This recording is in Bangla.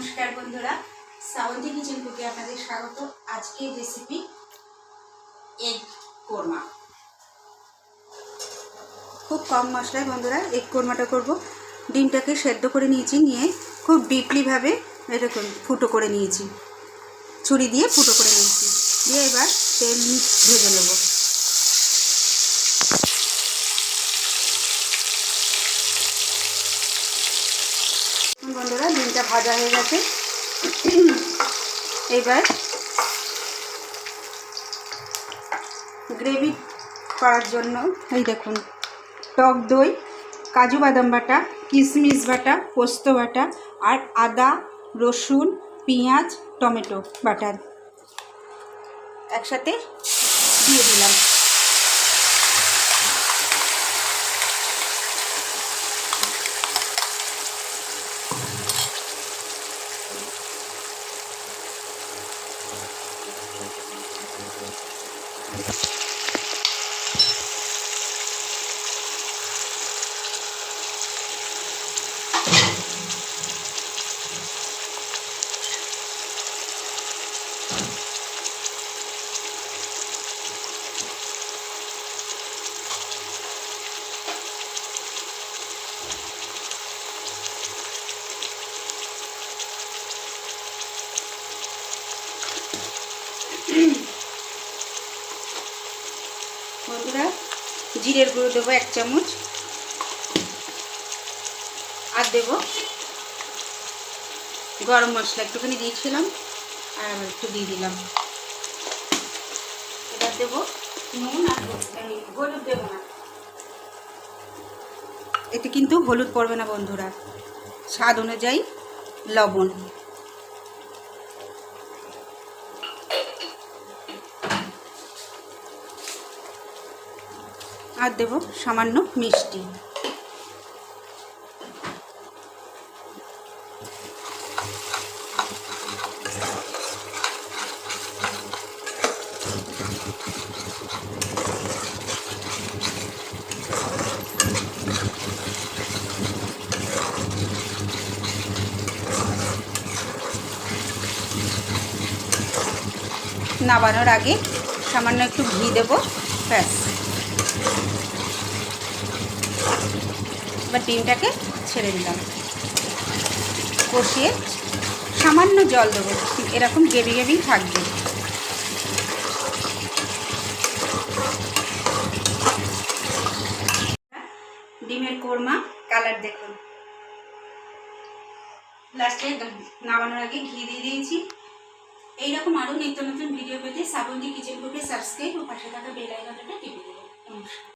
নমস্কার বন্ধুরা, শ্রাবন্তী কিচেন কুকে আপনাদের স্বাগত। আজকের রেসিপি এগ কোরমা। খুব কম মশলায় বন্ধুরা এগ কোরমাটা করব। ডিমটাকে সেদ্ধ করে নিয়েছি, নিয়ে খুব ডিপলিভাবে এরকম ফুটো করে নিয়েছি, ছুরি দিয়ে ফুটো করে নিয়েছি। দিয়ে এবার তেল ভেজে নেব। বন্ধুরা ডিমটা ভাজা হয়ে গেছে। এবার গ্রেভি করার জন্য এই দেখুন, টক দই, কাজু বাদাম বাটা, কিশমিশ বাটা, পোস্ত বাটা আর আদা, রসুন, পেঁয়াজ, টমেটো বাটা একসাথে দিয়ে দিলাম। বন্ধুরা জিরের গুঁড়ো দেবো 1 চামচ, আর দেব গরম মশলা একটুখানি দিয়েছিলাম আর একটু দিয়ে দিলাম। এবার দেবো নুন, আর হলুদ দেবো না, এতে কিন্তু হলুদ পড়বে না বন্ধুরা, স্বাদ অনুযায়ী লবণ। আর দেব সামান্য মিষ্টি। নামানোর আগে সামান্য একটু ঘি দেব, ব্যাস। এবার ডিমটাকে ছেড়ে দিলাম, কষিয়ে সামান্য জল দেবো, এরকম গ্রেভি গ্রেভি থাকবে। ডিমের কোরমা কালার দেখুন। লাস্টে নামানোর আগে ঘি দিয়ে দিয়েছি। এইরকম আরও নিত্য নতুন ভিডিও পেতে শ্রাবন্তী কিচেন কুকে সাবস্ক্রাইব ও পাশে থাকা বেল আইকনটা টিপে দেবেন। নমস্কার।